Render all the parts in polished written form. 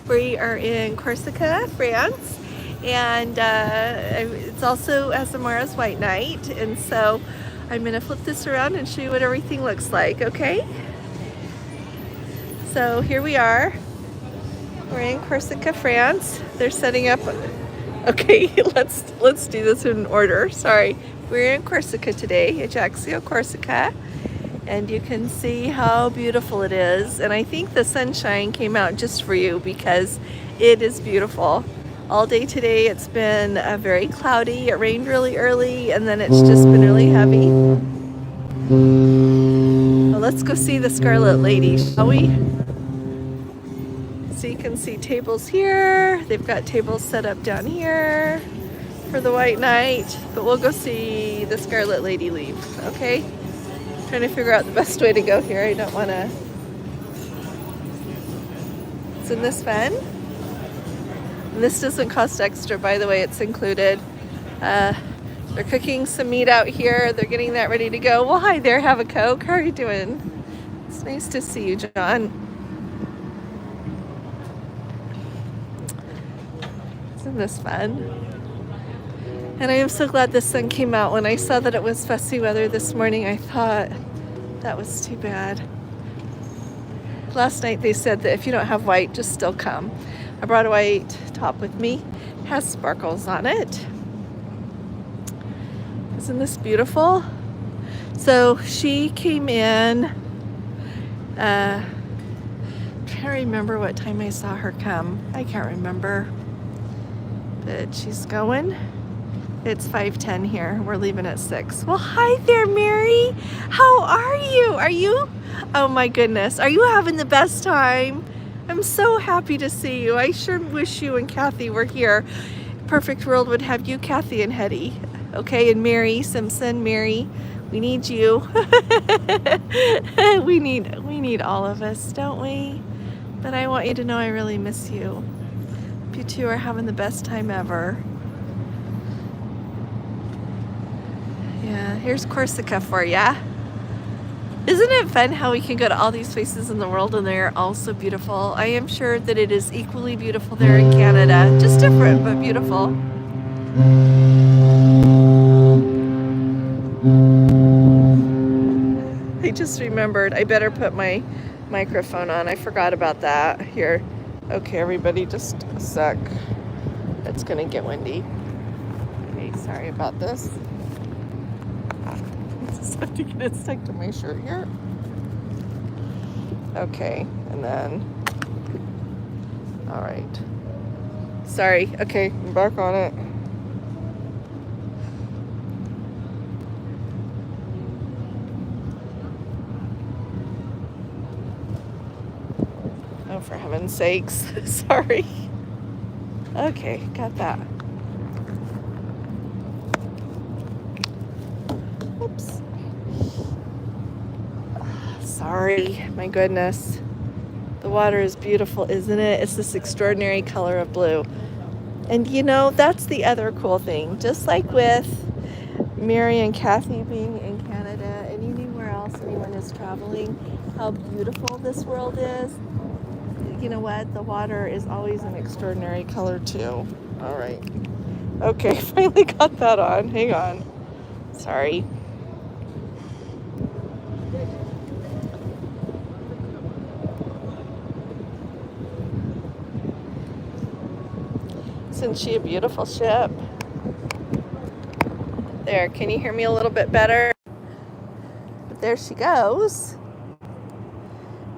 We are in Corsica, France, and it's also Azamra's White Night, and so I'm going to flip this around and show you what everything looks like, okay? So here we are. We're in Corsica, France. They're setting up. Okay, let's do this in order. Sorry. We're in Corsica today, Ajaccio, Corsica. And you can see how beautiful it is. And I think the sunshine came out just for you because it is beautiful. All day today it's been very cloudy. It rained really early and then it's just been really heavy. Well, let's go see the Scarlet Lady, shall we? So you can see tables here. They've got tables set up down here for the White Night. But we'll go see the Scarlet Lady leave, okay? Trying to figure out the best way to go here. I don't want to. Isn't this fun? And this doesn't cost extra, by the way. It's included. They're cooking some meat out here. They're getting that ready to go. Well, hi there. Have a Coke. How are you doing? It's nice to see you, John. Isn't this fun? And I am so glad the sun came out. When I saw that it was fussy weather this morning, I thought that was too bad. Last night they said that if you don't have white, just still come. I brought a white top with me. It has sparkles on it. Isn't this beautiful? So she came in, trying to remember what time I saw her come. I can't remember. But she's going. It's 5:10 here. We're leaving at 6. Well, hi there, Mary. How are you? Are you? Oh my goodness. Are you having the best time? I'm so happy to see you. I sure wish you and Kathy were here. Perfect world would have you, Kathy, and Hetty. Okay, and Mary Simpson. Mary, we need you. we need all of us, don't we? But I want you to know I really miss you. You two are having the best time ever. Yeah, here's Corsica for ya. Isn't it fun how we can go to all these places in the world and they're all so beautiful? I am sure that it is equally beautiful there in Canada. Just different, but beautiful. I just remembered I better put my microphone on. I forgot about that. Here. Okay, everybody, just a sec. It's gonna get windy. Okay, sorry about this. I just have to get it stuck to my shirt here. Okay, and then, all right. Sorry, okay, I'm back on it. Oh, for heaven's sakes, sorry. Okay, got that. Oops. Sorry, my goodness. The water is beautiful, isn't it? It's this extraordinary color of blue. And you know, that's the other cool thing. Just like with Mary and Kathy being in Canada and anywhere else anyone is traveling, how beautiful this world is. You know what? The water is always an extraordinary color too. All right. Okay, finally got that on. Hang on. Sorry. Isn't she a beautiful ship? There, can you hear me a little bit better? But there she goes.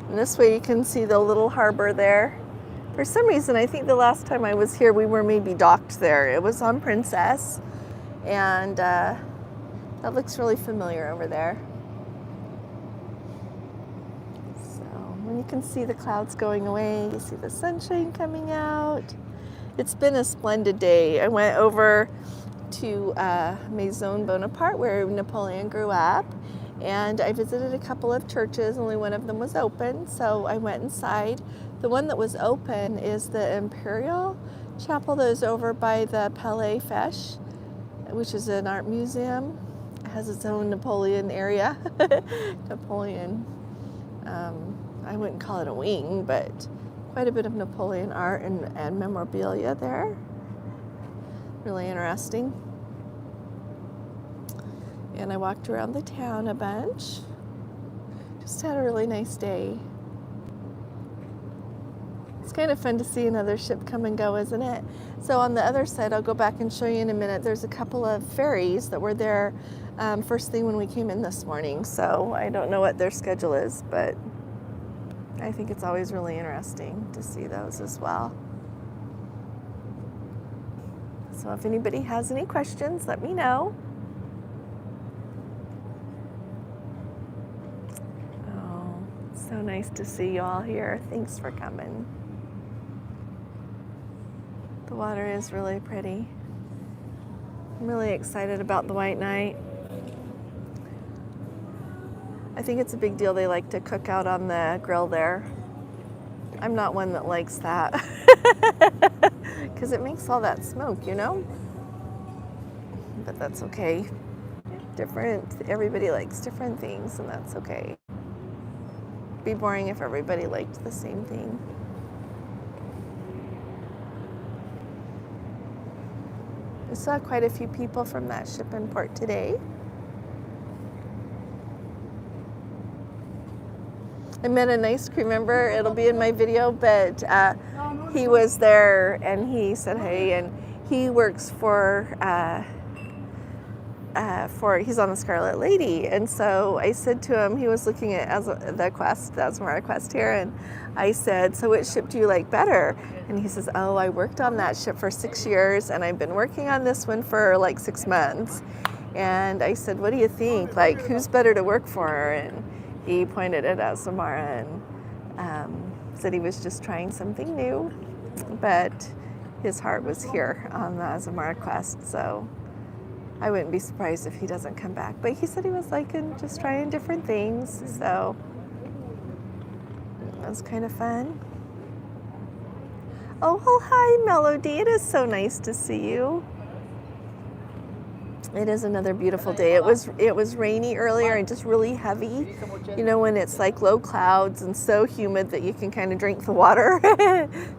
And this way you can see the little harbor there. For some reason, I think the last time I was here, we were maybe docked there. It was on Princess. And that looks really familiar over there. So when you can see the clouds going away, you see the sunshine coming out. It's been a splendid day. I went over to Maison Bonaparte, where Napoleon grew up, and I visited a couple of churches. Only one of them was open, so I went inside. The one that was open is the Imperial Chapel that is over by the Palais Fesch, which is an art museum. It has its own Napoleon area. Napoleon, I wouldn't call it a wing, but Quite a bit of Napoleon art and memorabilia there. Really interesting. And I walked around the town a bunch. Just had a really nice day. It's kind of fun to see another ship come and go, isn't it? So on the other side, I'll go back and show you in a minute, there's a couple of ferries that were there first thing when we came in this morning. So I don't know what their schedule is, but I think it's always really interesting to see those as well. So if anybody has any questions, let me know. Oh, so nice to see you all here. Thanks for coming. The water is really pretty. I'm really excited about the white night. I think it's a big deal they like to cook out on the grill there. I'm not one that likes that because it makes all that smoke, you know? But that's okay. Everybody likes different things, and that's okay. It'd be boring if everybody liked the same thing. I saw quite a few people from that ship in port today. I met a nice crew member, it'll be in my video, but he was there and he said hey, and he works for he's on the Scarlet Lady, and so I said to him, he was looking at the Azamra quest here, and I said, so which ship do you like better? And he says, oh, I worked on that ship for 6 years, and I've been working on this one for like 6 months. And I said, what do you think? Like, who's better to work for? And he pointed at Azamra and said he was just trying something new, but his heart was here on the Azamra quest, so I wouldn't be surprised if he doesn't come back. But he said he was liking just trying different things, so that was kind of fun. Oh, well, hi, Melody. It is so nice to see you. It is another beautiful day. It was rainy earlier and just really heavy. You know, when it's like low clouds and so humid that you can kind of drink the water.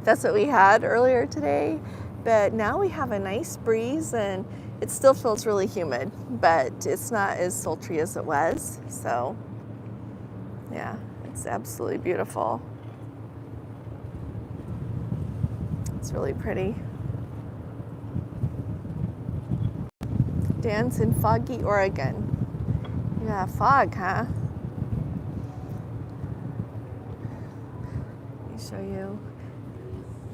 That's what we had earlier today. But now we have a nice breeze, and it still feels really humid, but it's not as sultry as it was. So yeah, it's absolutely beautiful. It's really pretty. Dan's in foggy Oregon. Yeah, fog, huh? Let me show you.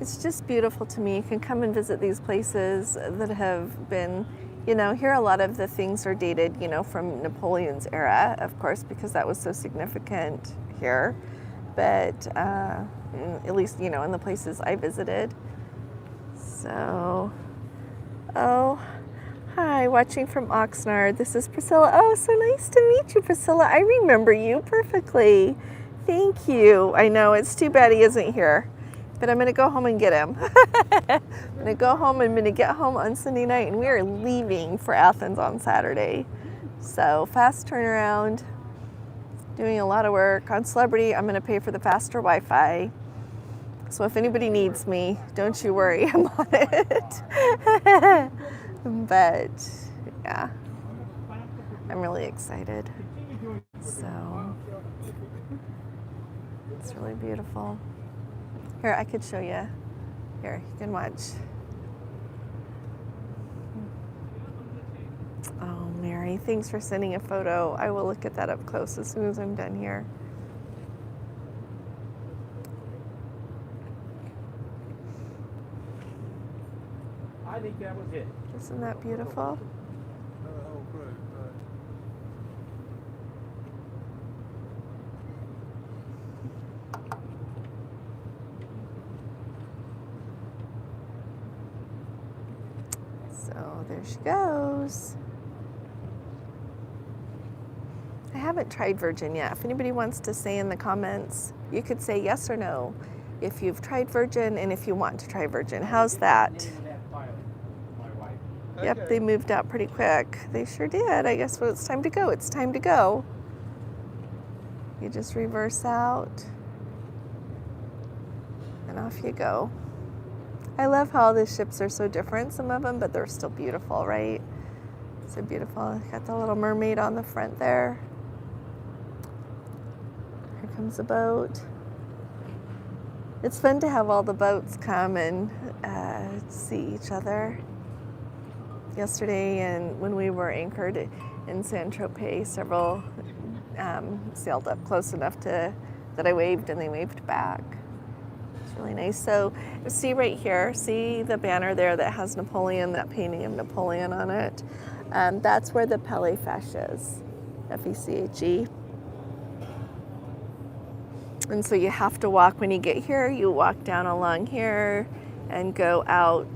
It's just beautiful to me. You can come and visit these places that have been, you know, here a lot of the things are dated, you know, from Napoleon's era, of course, because that was so significant here. But at least, you know, in the places I visited. So, oh, hi, watching from Oxnard. This is Priscilla. Oh, so nice to meet you, Priscilla. I remember you perfectly. Thank you. I know, it's too bad he isn't here, but I'm going to go home and get him. I'm going to go home. I'm going to get home on Sunday night, and we are leaving for Athens on Saturday. So, fast turnaround, doing a lot of work. On Celebrity, I'm going to pay for the faster Wi-Fi. So if anybody needs me, don't you worry, I'm on it. But yeah, I'm really excited. So it's really beautiful. Here, I could show you. Here, you can watch. Oh, Mary, thanks for sending a photo. I will look at that up close as soon as I'm done here. I think that was it. Isn't that beautiful? So there she goes. I haven't tried Virgin yet. If anybody wants to say in the comments, you could say yes or no if you've tried Virgin and if you want to try Virgin. How's that? Yep, they moved out pretty quick. They sure did. I guess when it's time to go, it's time to go. You just reverse out. And off you go. I love how the ships are so different, some of them, but they're still beautiful, right? So beautiful. Got the little mermaid on the front there. Here comes a boat. It's fun to have all the boats come and see each other. Yesterday, and when we were anchored in Saint-Tropez, several sailed up close enough that I waved and they waved back. It's really nice. So see right here, see the banner there that has Napoleon, that painting of Napoleon on it. That's where the Palais Feche is, F-E-C-H-E. And so you have to walk, when you get here, you walk down along here and go out.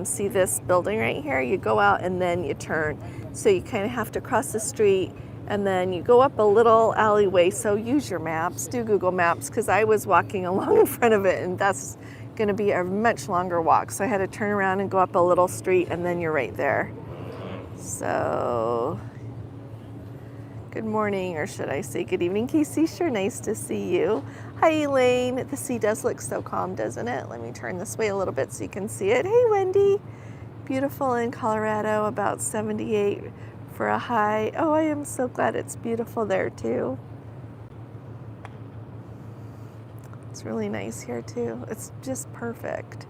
See this building right here? You go out and then you turn. So you kind of have to cross the street and then you go up a little alleyway. So use your maps, do Google Maps, because I was walking along in front of it and that's gonna be a much longer walk. So I had to turn around and go up a little street and then you're right there. So, good morning, or should I say good evening, Casey? Sure, nice to see you. Hi, Elaine. The sea does look so calm, doesn't it? Let me turn this way a little bit so you can see it. Hey, Wendy. Beautiful in Colorado, about 78 for a high. Oh, I am so glad it's beautiful there, too. It's really nice here, too. It's just perfect.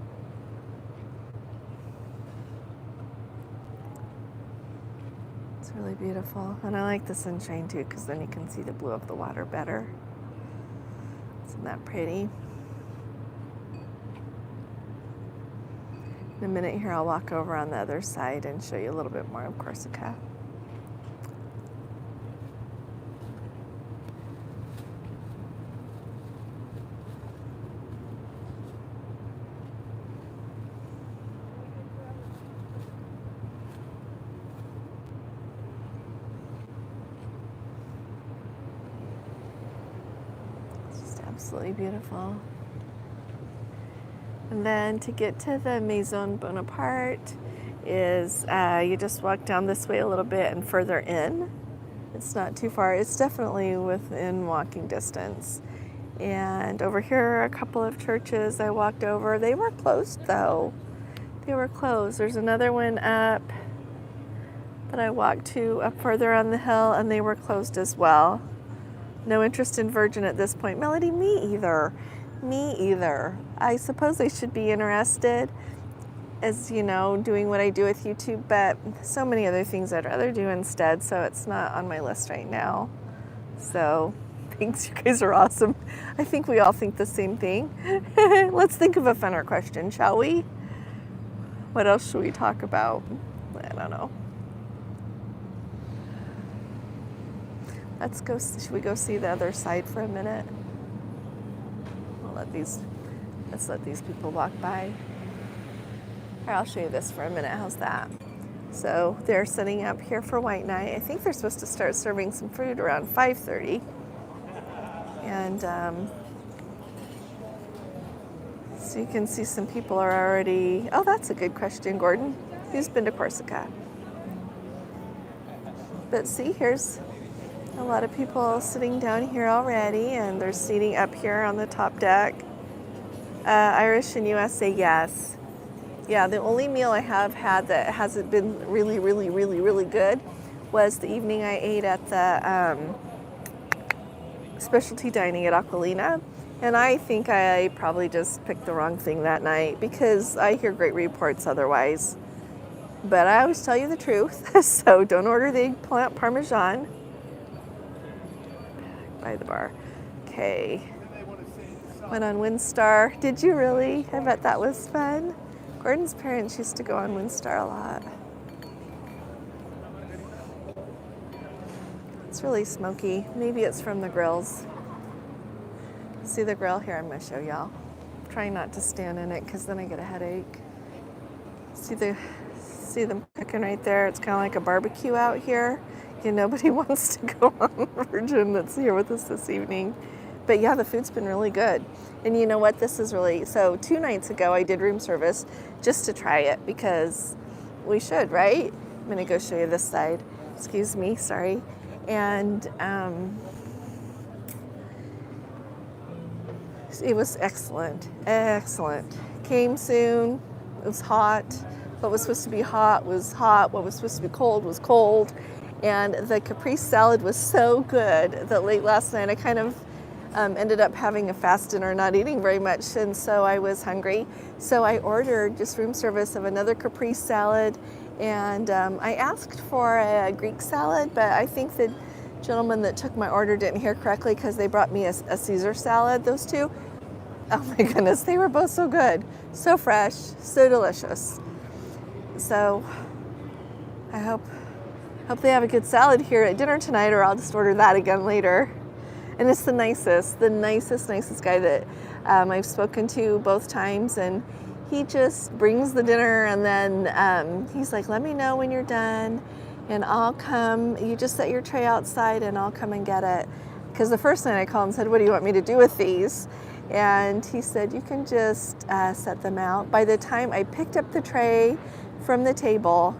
It's really beautiful. And I like the sunshine, too, because then you can see the blue of the water better. Isn't that pretty? In a minute here, I'll walk over on the other side and show you a little bit more of Corsica. It's just absolutely beautiful. And then to get to the Maison Bonaparte is you just walk down this way a little bit and further in. It's not too far. It's definitely within walking distance. And over here are a couple of churches I walked over. They were closed though. They were closed. There's another one up that I walked to up further on the hill and they were closed as well. No interest in Virgin at this point. Melody, me either. Me either. I suppose I should be interested, as you know, doing what I do with YouTube, but so many other things I'd rather do instead, so it's not on my list right now. So, thanks, you guys are awesome. I think we all think the same thing. Let's think of a funner question, shall we? What else should we talk about? I don't know. Let's go, should we go see the other side for a minute? Let's let these people walk by. Here, I'll show you this for a minute. How's that? So they're setting up here for white night. I think they're supposed to start serving some food around 5:30. And so you can see some people are already, oh, that's a good question, Gordon. Who's been to Corsica? But see, here's a lot of people sitting down here already, and they're seating up here on the top deck. Irish and USA, yes. Yeah, the only meal I have had that hasn't been really, really, really, really good was the evening I ate at the specialty dining at Aquilina. And I think I probably just picked the wrong thing that night because I hear great reports otherwise. But I always tell you the truth, so don't order the eggplant parmesan. By the bar. Okay. Went on Windstar. Did you really? I bet that was fun. Gordon's parents used to go on Windstar a lot. It's really smoky. Maybe it's from the grills. See the grill? Here, I'm going to show y'all. I'm trying not to stand in it because then I get a headache. See them cooking right there? It's kind of like a barbecue out here. Nobody wants to go on Virgin that's here with us this evening. But yeah, the food's been really good. And you know what? This is really, so 2 nights ago I did room service just to try it because we should, right? I'm gonna go show you this side. Excuse me, sorry. And It was excellent, excellent. Came soon. It was hot. What was supposed to be hot was hot. What was supposed to be cold was cold. And the caprese salad was so good that late last night I kind of ended up having a fast dinner, not eating very much, and so I was hungry. So I ordered just room service of another caprese salad, and I asked for a Greek salad, but I think the gentleman that took my order didn't hear correctly because they brought me a Caesar salad, those two. Oh my goodness, they were both so good, so fresh, so delicious. So I hope they have a good salad here at dinner tonight, or I'll just order that again later. And it's the nicest guy that I've spoken to both times, and he just brings the dinner, and then he's like, let me know when you're done and I'll come. You just set your tray outside and I'll come and get it. Because the first night I called and said, what do you want me to do with these? And he said, you can just set them out. By the time I picked up the tray from the table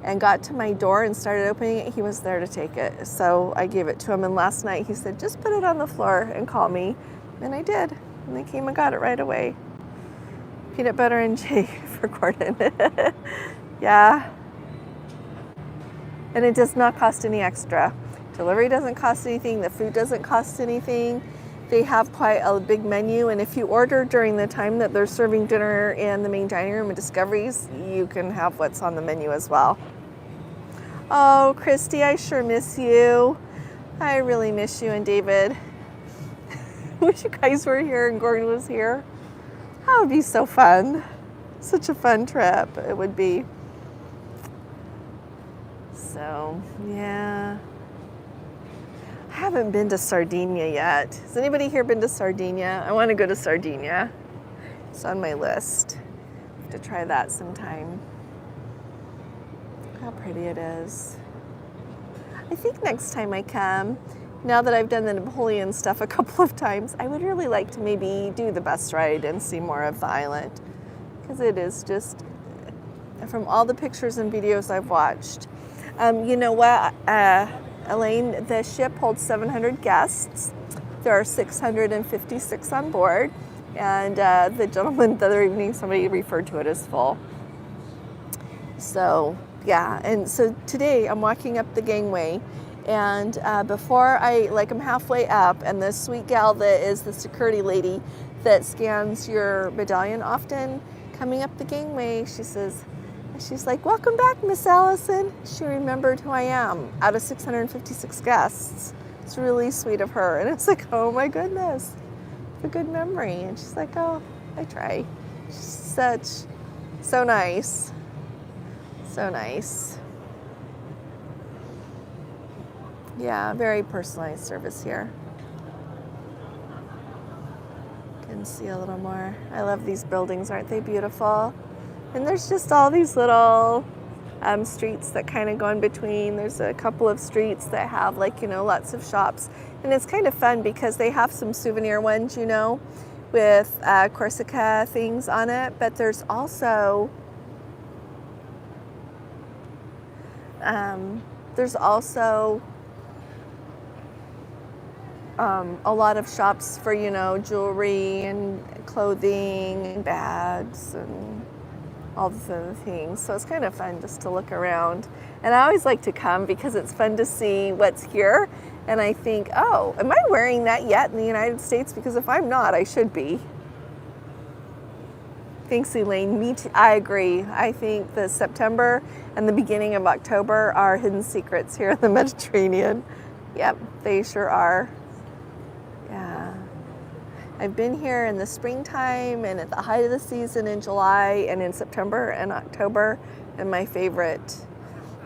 and got to my door and started opening it, he was there to take it. So I gave it to him, and last night he said, just put it on the floor and call me. And I did, and they came and got it right away. Peanut butter and J for Gordon. Yeah. And it does not cost any extra. Delivery doesn't cost anything, the food doesn't cost anything. They have quite a big menu, and if you order during the time that they're serving dinner in the main dining room at Discoveries, you can have what's on the menu as well. Oh, Christy, I sure miss you. I really miss you and David. Wish you guys were here and Gordon was here. That would be so fun. Such a fun trip it would be. So, yeah. I haven't been to Sardinia yet. Has anybody here been to Sardinia? I want to go to Sardinia. It's on my list. I have to try that sometime. How pretty it is. I think next time I come, now that I've done the Napoleon stuff a couple of times, I would really like to maybe do the bus ride and see more of the island. Because it is just, from all the pictures and videos I've watched. You know what? Elaine, the ship holds 700 guests. There are 656 on board, and the gentleman the other evening, somebody referred to it as full. So, yeah, and so today I'm walking up the gangway, and before I'm halfway up, and the sweet gal that is the security lady that scans your medallion often, coming up the gangway, she's like, welcome back, Miss Allison. She remembered who I am out of 656 guests. It's really sweet of her. And it's like, oh my goodness, a good memory. And she's like, oh, I try. She's so nice. So nice. Yeah, very personalized service here. Can see a little more. I love these buildings, aren't they beautiful? And there's just all these little streets that kind of go in between. There's a couple of streets that have lots of shops. And it's kind of fun because they have some souvenir ones, with Corsica things on it. But there's also, a lot of shops for, jewelry and clothing and bags and all the things. So it's kind of fun just to look around. And I always like to come because it's fun to see what's here. And I think, oh, am I wearing that yet in the United States? Because if I'm not, I should be. Thanks, Elaine. Me too. I agree. I think the September and the beginning of October are hidden secrets here in the Mediterranean. Yep, they sure are. Yeah. I've been here in the springtime and at the height of the season in July and in September and October, and my favorite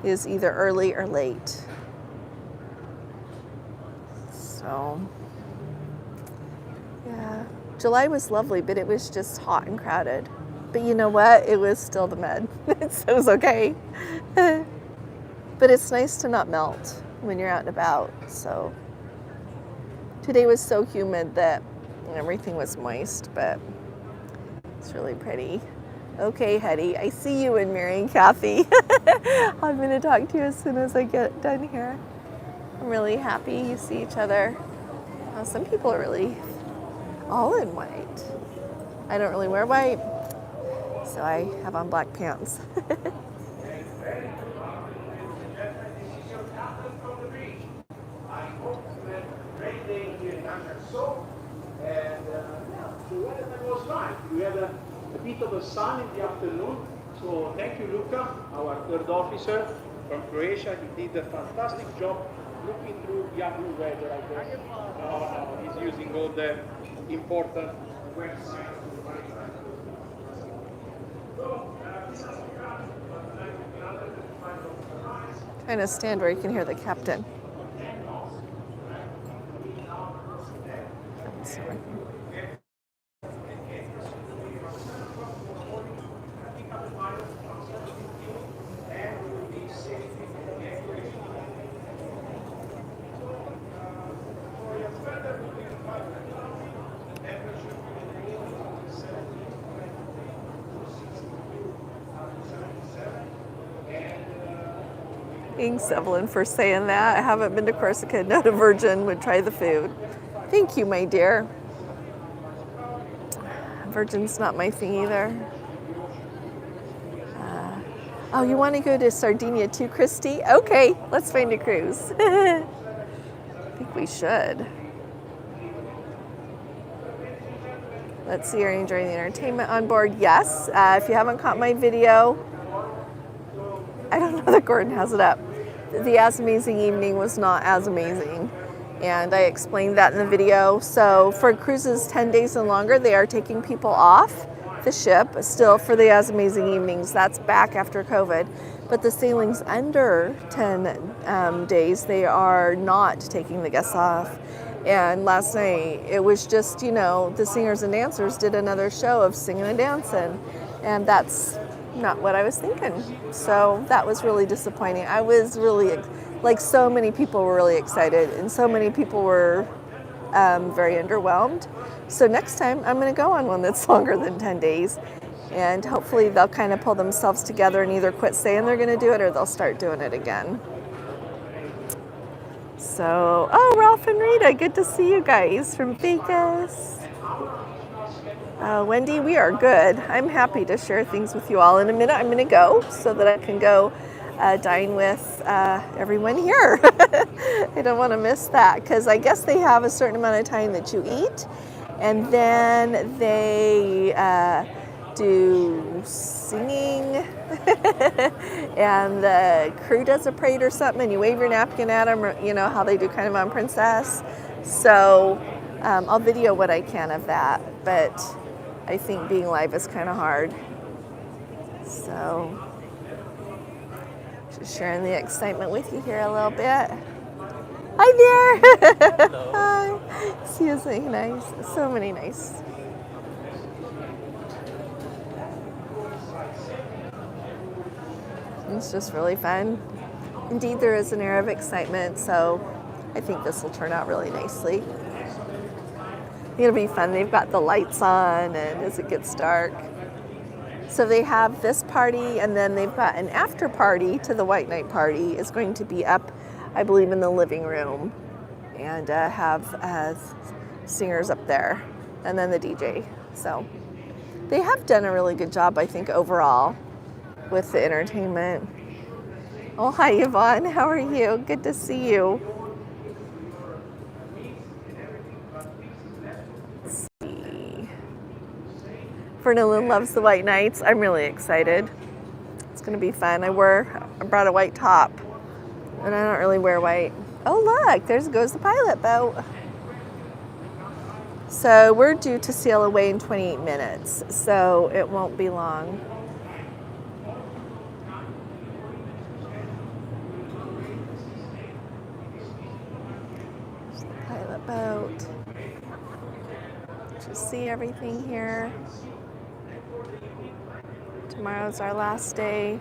is either early or late. So, yeah. July was lovely, but it was just hot and crowded. But you know what? It was still the Med, so it was okay. But it's nice to not melt when you're out and about, so. Today was so humid that everything was moist, but it's really pretty. Okay, Hetty, I see you and Mary and Kathy. I'm going to talk to you as soon as I get done here. I'm really happy you see each other. Oh, some people are really... all in white. I don't really wear white, so I have on black pants. Great day here in Ajaccio, and the weather was nice. We had a bit of a sun in the afternoon, so thank you, Luca, our third officer from Croatia. He did a fantastic job looking through Yahoo weather, I guess. He's using all the important websites. Trying to stand where you can hear the captain. Thanks, Evelyn, for saying that. I haven't been to Corsica. Not a virgin would try the food. Thank you, my dear. Virgin's not my thing either. Oh, you want to go to Sardinia too, Christy? Okay, let's find a cruise. I think we should. Let's see, are you enjoying the entertainment on board? Yes. If you haven't caught my video, I don't know that Gordon has it up. The As Amazing Evening was not as amazing, and I explained that in the video. So for cruises 10 days and longer, they are taking people off the ship still for the As Amazing Evenings. That's back after COVID. But the sailings under 10 days, they are not taking the guests off. And last night, it was just, you know, the singers and dancers did another show of singing and dancing, and that's not what I was thinking. So that was really disappointing. I was really, like, so many people were really excited, and so many people were very underwhelmed. So next time I'm going to go on one that's longer than 10 days, and hopefully they'll kind of pull themselves together and either quit saying they're going to do it or they'll start doing it again. So, oh, Ralph and Rita, good to see you guys from Vegas. Wendy, we are good. I'm happy to share things with you all. In a minute, I'm going to go so that I can go dine with everyone here. I don't want to miss that, because I guess they have a certain amount of time that you eat, and then they do singing, and the crew does a parade or something, and you wave your napkin at them, you know how they do kind of on Princess. So I'll video what I can of that, but I think being live is kind of hard. So just sharing the excitement with you here a little bit. Hi there. Hello. Hi. See you, so nice. So many nice. It's just really fun. Indeed, there is an air of excitement, so I think this will turn out really nicely. It'll be fun. They've got the lights on, and as it gets dark. So they have this party, and then they've got an after party to the White Night party. It's going to be up, I believe, in the living room, and have singers up there, and then the DJ. So they have done a really good job, I think, overall with the entertainment. Oh, hi, Yvonne. How are you? Good to see you. Let's see. Fernalyn loves the white nights. I'm really excited. It's going to be fun. I brought a white top, and I don't really wear white. Oh, look, there goes the pilot boat. So we're due to sail away in 28 minutes, so it won't be long. Pilot boat. Just see everything here. Tomorrow's our last day.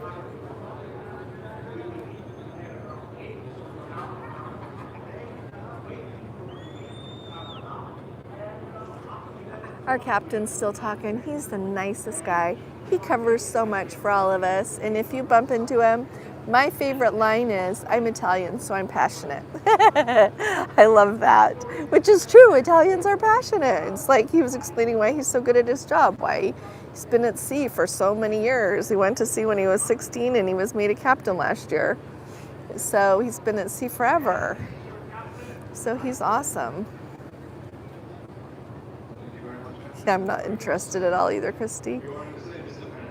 Our captain's still talking. He's the nicest guy. He covers so much for all of us. And if you bump into him, My favorite line is, I'm Italian, so I'm passionate. I love that, which is true. Italians are passionate. It's like he was explaining why he's so good at his job, why he's been at sea for so many years. He went to sea when he was 16 and he was made a captain last year. So he's been at sea forever. So he's awesome. Yeah, I'm not interested at all either, Christy.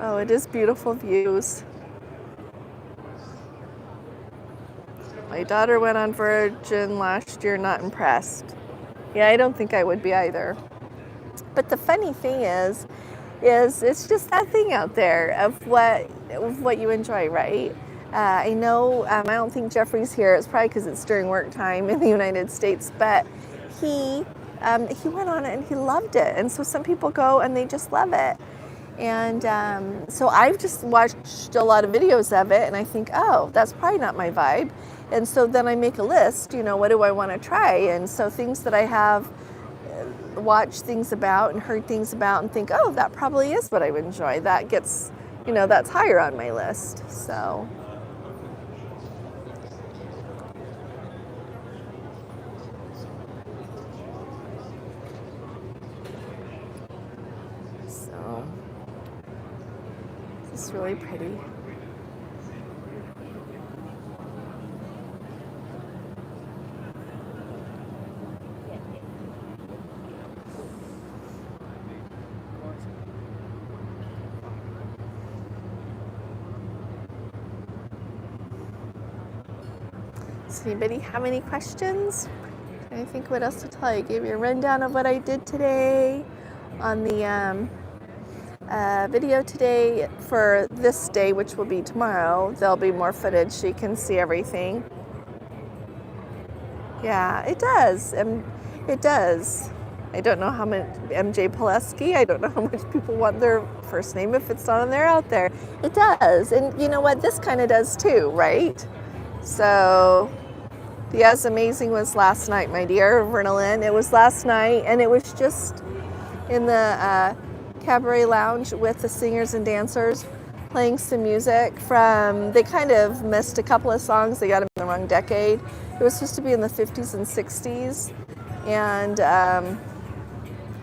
Oh, it is beautiful views. My daughter went on Virgin last year, not impressed. Yeah, I don't think I would be either. But the funny thing is it's just that thing out there of what you enjoy, right? I know, I don't think Jeffrey's here. It's probably because it's during work time in the United States, but he went on it and he loved it. And so some people go and they just love it. And so I've just watched a lot of videos of it and I think, oh, that's probably not my vibe. And so then I make a list, what do I want to try? And so things that I have watched things about and heard things about and think, oh, that probably is what I would enjoy. That gets, that's higher on my list. So. It's really pretty. Does anybody have any questions? I think what else to tell you. I gave you a rundown of what I did today on the video today for this day, which will be tomorrow. There'll be more footage so you can see everything. Yeah, it does. It does. I don't know how much MJ Pileski, I don't know how much people want their first name if it's not on there out there. It does. And you know what? This kind of does too, right? So the As Amazing was last night, my dear Vernalyn. It was last night and it was just in the cabaret lounge with the singers and dancers playing some music from, they kind of missed a couple of songs. They got them in the wrong decade. It was supposed to be in the 50s and 60s. And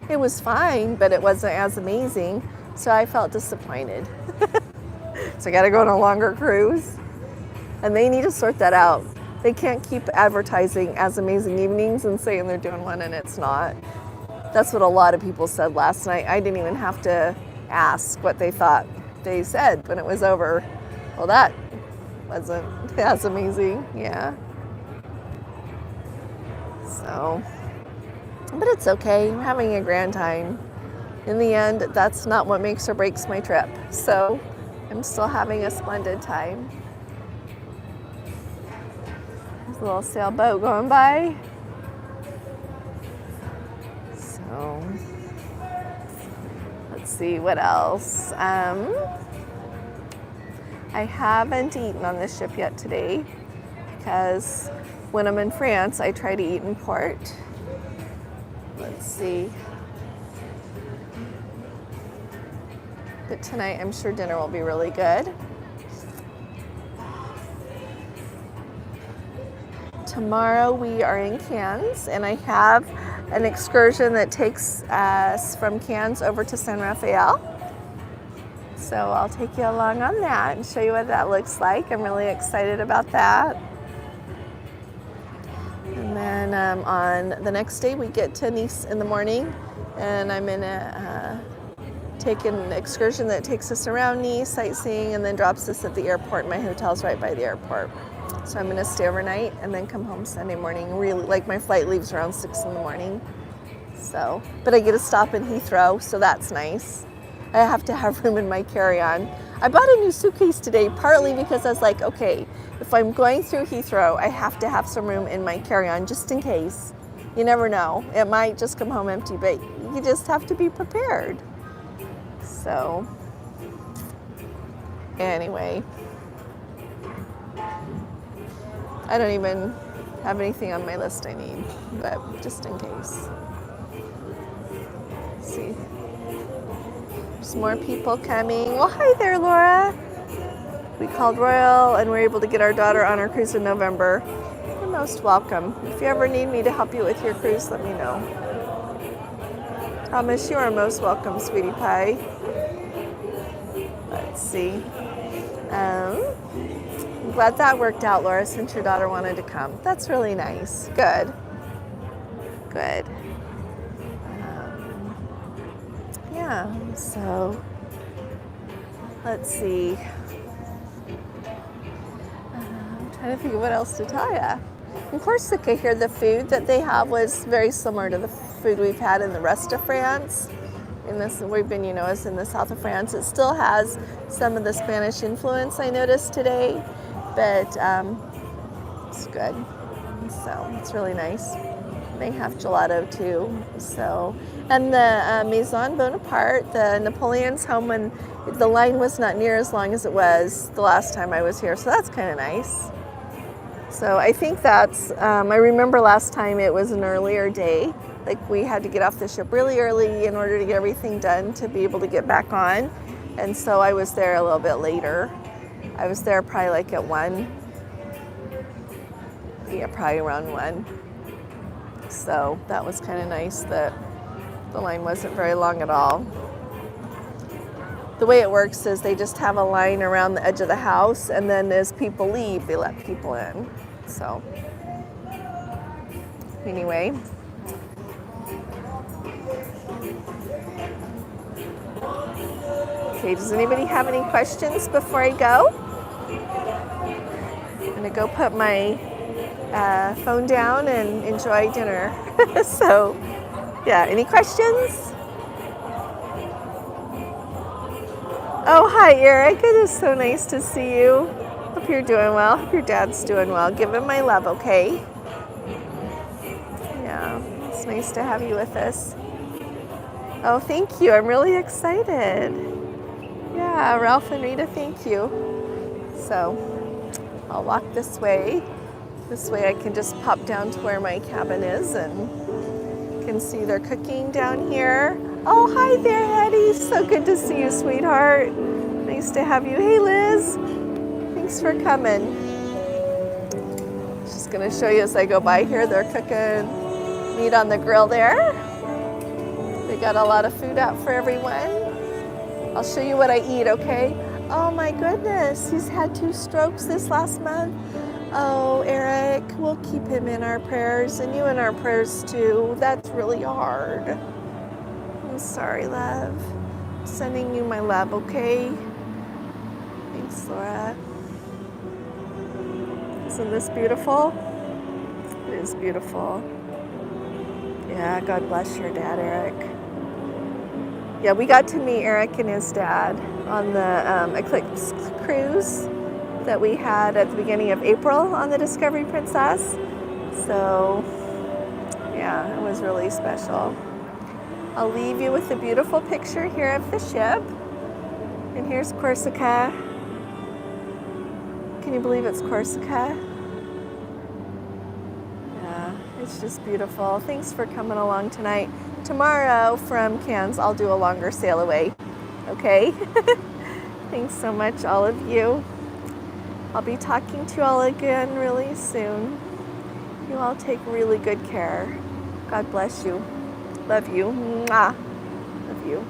it was fine, but it wasn't as amazing. So I felt disappointed. So I got to go on a longer cruise. And they need to sort that out. They can't keep advertising As Amazing Evenings and saying they're doing one and it's not. That's what a lot of people said last night. I didn't even have to ask what they thought. They said when it was over, well, that wasn't as amazing. Yeah. So, but it's okay. I'm having a grand time. In the end, that's not what makes or breaks my trip. So I'm still having a splendid time. There's a little sailboat going by. So let's see what else. I haven't eaten on this ship yet today because when I'm in France, I try to eat in port. Let's see. But tonight, I'm sure dinner will be really good. Tomorrow we are in Cannes, and I have an excursion that takes us from Cannes over to San Rafael. So I'll take you along on that and show you what that looks like. I'm really excited about that. And then on the next day we get to Nice in the morning, and I'm in take an excursion that takes us around Nice, sightseeing, and then drops us at the airport. My hotel's right by the airport. So I'm going to stay overnight and then come home Sunday morning. Really, like my flight leaves around 6 in the morning. So, but I get to stop in Heathrow, so that's nice. I have to have room in my carry-on. I bought a new suitcase today, partly because I was like, okay, if I'm going through Heathrow, I have to have some room in my carry-on just in case. You never know. It might just come home empty, but you just have to be prepared. So, anyway. I don't even have anything on my list I need, but just in case. Let's see. There's more people coming. Well, hi there, Laura. We called Royal and we're able to get our daughter on our cruise in November. You're most welcome. If you ever need me to help you with your cruise, let me know. Thomas, you are most welcome, sweetie pie. Let's see. I'm glad that worked out, Laura, since your daughter wanted to come. That's really nice. Good. Good. Yeah, so let's see. I'm trying to think of what else to tell you. In Corsica here, the food that they have was very similar to the food we've had in the rest of France. We've been, as in the south of France. It still has some of the Spanish influence I noticed today, but it's good. So it's really nice. They have gelato too. So, and the Maison Bonaparte, the Napoleon's home, when the line was not near as long as it was the last time I was here. So that's kind of nice. So I think that's, I remember last time it was an earlier day. Like we had to get off the ship really early in order to get everything done to be able to get back on. And so I was there a little bit later. I was there probably like at 1. Yeah, probably around 1. So that was kind of nice that the line wasn't very long at all. The way it works is they just have a line around the edge of the house, and then as people leave, they let people in. So anyway. Okay, does anybody have any questions before I go? I'm gonna go put my phone down and enjoy dinner. So, yeah, any questions? Oh, hi, Eric. It is so nice to see you. Hope you're doing well. Hope your dad's doing well. Give him my love, okay? Yeah, it's nice to have you with us. Oh, thank you. I'm really excited. Yeah, Ralph and Rita, thank you. So, I'll walk this way. This way I can just pop down to where my cabin is and can see they're cooking down here. Oh, hi there, Hetty. So good to see you, sweetheart. Nice to have you. Hey, Liz. Thanks for coming. Just gonna show you as I go by here. They're cooking meat on the grill there. They got a lot of food out for everyone. I'll show you what I eat, okay? Oh my goodness, he's had 2 strokes this last month. Oh, Eric, we'll keep him in our prayers and you in our prayers too. That's really hard. I'm sorry, love. Sending you my love, okay? Thanks, Laura. Isn't this beautiful? It is beautiful. Yeah, God bless your dad, Eric. Yeah, we got to meet Eric and his dad on the Eclipse cruise that we had at the beginning of April on the Discovery Princess. So, yeah, it was really special. I'll leave you with a beautiful picture here of the ship. And here's Corsica. Can you believe it's Corsica? Yeah, it's just beautiful. Thanks for coming along tonight. Tomorrow from Cairns, I'll do a longer sail away. Okay? Thanks so much, all of you. I'll be talking to you all again really soon. You all take really good care. God bless you. Love you. Mwah. Love you.